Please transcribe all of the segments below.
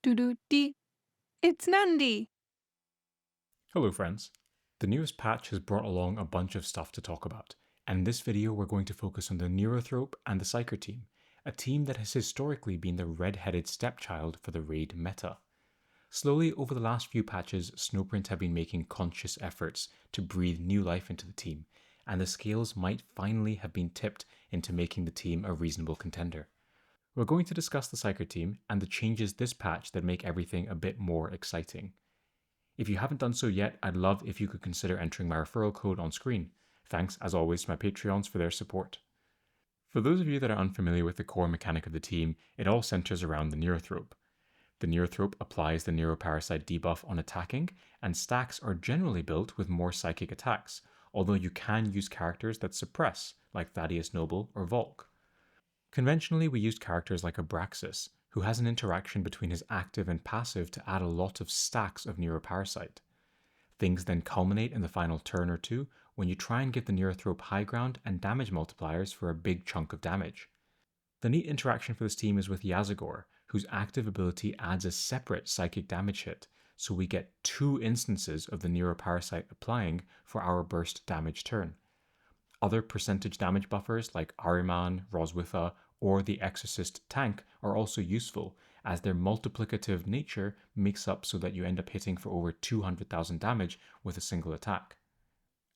Doo-doo-dee. It's Nandi! Hello friends. The newest patch has brought along a bunch of stuff to talk about, and in this video we're going to focus on the Neurothrope and the Psyker Team, a team that has historically been the red-headed stepchild for the raid meta. Slowly over the last few patches, Snowprint have been making conscious efforts to breathe new life into the team, and the scales might finally have been tipped into making the team a reasonable contender. We're going to discuss the Psyker Team and the changes this patch that make everything a bit more exciting. If you haven't done so yet, I'd love if you could consider entering my referral code on screen. Thanks, as always, to my Patreons for their support. For those of you that are unfamiliar with the core mechanic of the team, it all centers around the Neurothrope. The Neurothrope applies the Neuroparasite debuff on attacking, and stacks are generally built with more psychic attacks, although you can use characters that suppress, like Thaddeus Noble or Volk. Conventionally, we used characters like Abraxas, who has an interaction between his active and passive to add a lot of stacks of Neuroparasite. Things then culminate in the final turn or two when you try and give the Neurothrope high ground and damage multipliers for a big chunk of damage. The neat interaction for this team is with Yazagor, whose active ability adds a separate psychic damage hit, so we get 2 instances of the Neuroparasite applying for our burst damage turn. Other percentage damage buffers like Ahriman, Roswitha, or the Exorcist tank are also useful, as their multiplicative nature makes up so that you end up hitting for over 200,000 damage with a single attack.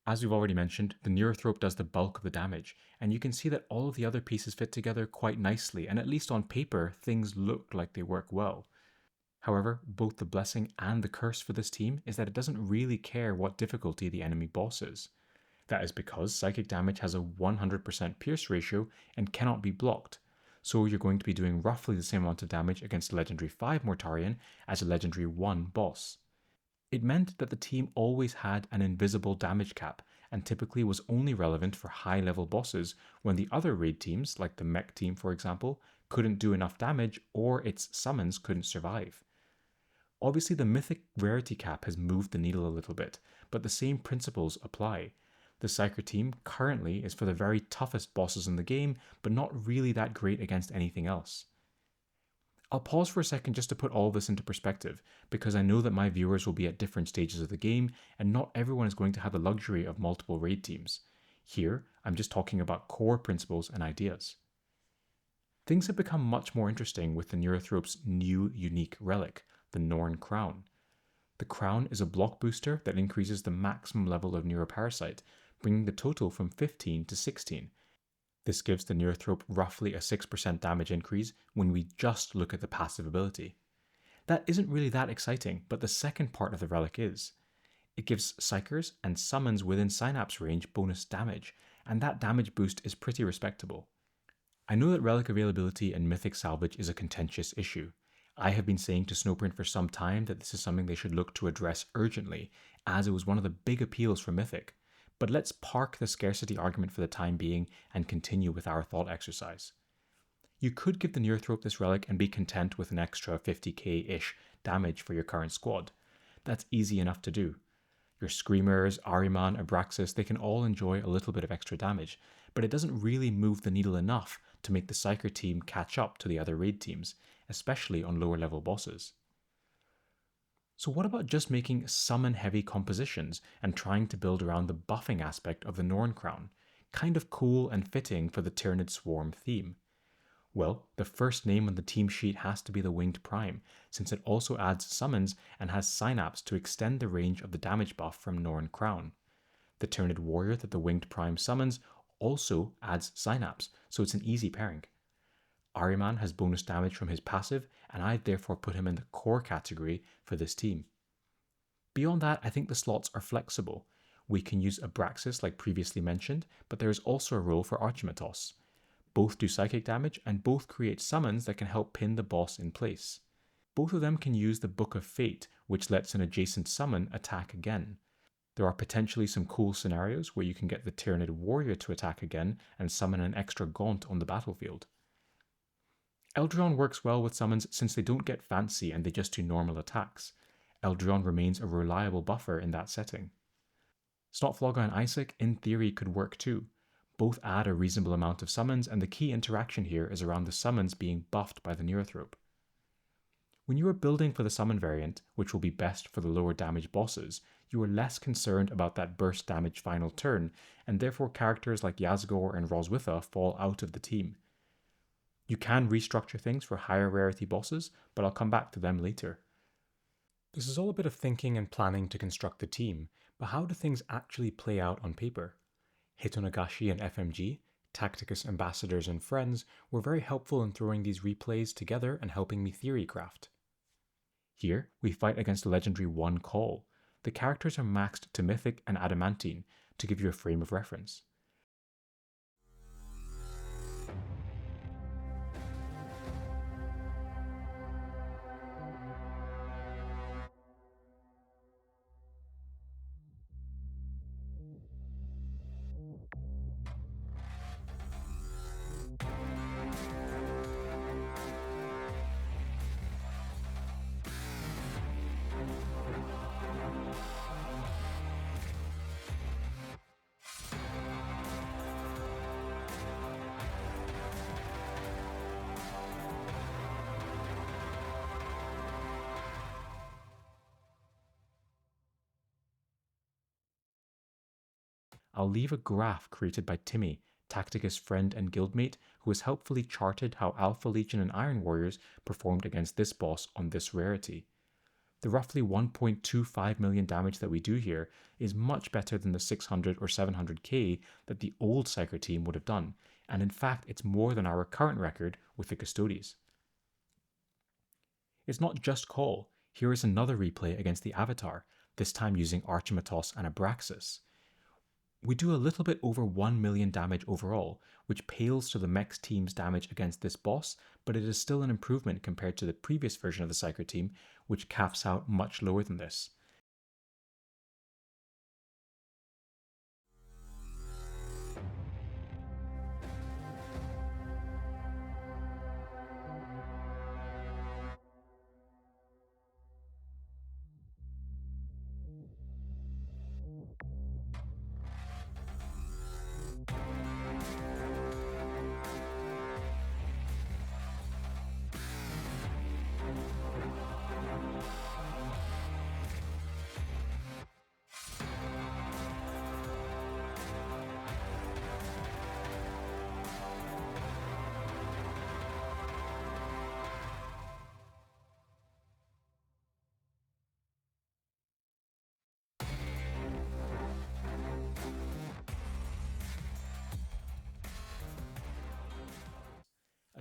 As we've already mentioned, the Neurothrope does the bulk of the damage, and you can see that all of the other pieces fit together quite nicely, and at least on paper, things look like they work well. However, both the blessing and the curse for this team is that it doesn't really care what difficulty the enemy boss is. That is because psychic damage has a 100% pierce ratio and cannot be blocked, so you're going to be doing roughly the same amount of damage against a Legendary 5 Mortarion as a Legendary 1 boss. It meant that the team always had an invisible damage cap, and typically was only relevant for high level bosses when the other raid teams, like the mech team for example, couldn't do enough damage or its summons couldn't survive. Obviously the mythic rarity cap has moved the needle a little bit, but the same principles apply. The Psyker Team currently is for the very toughest bosses in the game, but not really that great against anything else. I'll pause for a second just to put all this into perspective, because I know that my viewers will be at different stages of the game, and not everyone is going to have the luxury of multiple raid teams. Here, I'm just talking about core principles and ideas. Things have become much more interesting with the Neurothrope's new unique relic, the Norn Crown. The crown is a block booster that increases the maximum level of Neuroparasite, bringing the total from 15 to 16. This gives the Neurothrope roughly a 6% damage increase when we just look at the passive ability. That isn't really that exciting, but the second part of the relic is. It gives Psykers and summons within Synapse range bonus damage, and that damage boost is pretty respectable. I know that relic availability and mythic salvage is a contentious issue. I have been saying to Snowprint for some time that this is something they should look to address urgently, as it was one of the big appeals for mythic. But let's park the scarcity argument for the time being and continue with our thought exercise. You could give the Neurothrope this relic and be content with an extra 50k-ish damage for your current squad. That's easy enough to do. Your Screamers, Ahriman, Abraxas, they can all enjoy a little bit of extra damage, but it doesn't really move the needle enough to make the Psyker team catch up to the other raid teams, especially on lower level bosses. So what about just making summon heavy compositions and trying to build around the buffing aspect of the Norn Crown? Kind of cool and fitting for the Tyrannid Swarm theme. Well, the first name on the team sheet has to be the Winged Prime, since it also adds summons and has Synapse to extend the range of the damage buff from Norn Crown. The Tyrannid Warrior that the Winged Prime summons also adds Synapse, so it's an easy pairing. Ahriman has bonus damage from his passive, and I'd therefore put him in the core category for this team. Beyond that, I think the slots are flexible. We can use Abraxas like previously mentioned, but there is also a role for Archimatos. Both do psychic damage, and both create summons that can help pin the boss in place. Both of them can use the Book of Fate, which lets an adjacent summon attack again. There are potentially some cool scenarios where you can get the Tyrannid Warrior to attack again and summon an extra Gaunt on the battlefield. Eldryon works well with summons since they don't get fancy and they just do normal attacks. Eldryon remains a reliable buffer in that setting. Snotflogger and Isaac in theory could work too. Both add a reasonable amount of summons, and the key interaction here is around the summons being buffed by the Neurothrope. When you are building for the summon variant, which will be best for the lower damage bosses, you are less concerned about that burst damage final turn, and therefore characters like Yazgor and Roswitha fall out of the team. You can restructure things for higher rarity bosses, but I'll come back to them later. This is all a bit of thinking and planning to construct the team, but how do things actually play out on paper? Hitonagashi and FMG, Tacticus ambassadors and friends, were very helpful in throwing these replays together and helping me theory craft. Here, we fight against the legendary 1 Cawl. The characters are maxed to Mythic and Adamantine to give you a frame of reference. I'll leave a graph created by Timmy, Tacticus' friend and guildmate, who has helpfully charted how Alpha Legion and Iron Warriors performed against this boss on this rarity. The roughly 1.25 million damage that we do here is much better than the 600 or 700k that the old Psyker team would have done, and in fact it's more than our current record with the Custodes. It's not just Cawl. Here is another replay against the Avatar, this time using Archimatos and Abraxas. We do a little bit over 1 million damage overall, which pales to the Mex team's damage against this boss, but it is still an improvement compared to the previous version of the Psyker team, which caps out much lower than this.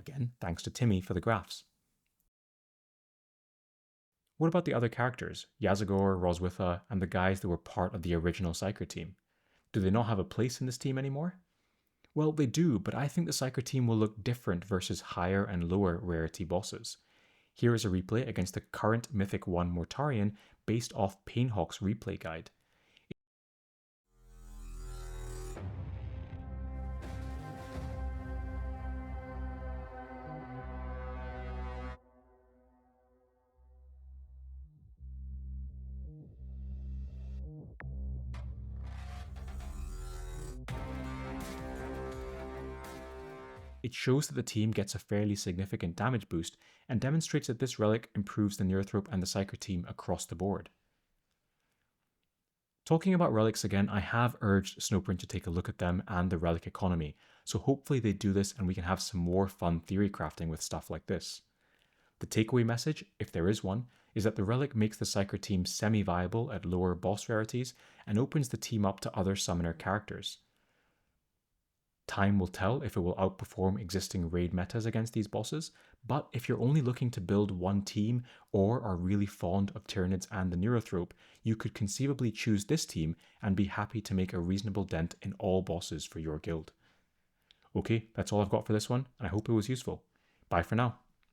Again, thanks to Timmy for the graphs. What about the other characters, Yazgor, Roswitha, and the guys that were part of the original Psyker team? Do they not have a place in this team anymore? Well, they do, but I think the Psyker team will look different versus higher and lower rarity bosses. Here is a replay against the current Mythic 1 Mortarion based off Painhawk's replay guide. It shows that the team gets a fairly significant damage boost and demonstrates that this relic improves the Neurothrope and the Psyker team across the board. Talking about relics again, I have urged Snowprint to take a look at them and the relic economy, so hopefully they do this and we can have some more fun theory crafting with stuff like this. The takeaway message, if there is one, is that the relic makes the Psyker team semi-viable at lower boss rarities and opens the team up to other summoner characters. Time will tell if it will outperform existing raid metas against these bosses, but if you're only looking to build one team or are really fond of Tyranids and the Neurothrope, you could conceivably choose this team and be happy to make a reasonable dent in all bosses for your guild. Okay, that's all I've got for this one, and I hope it was useful. Bye for now.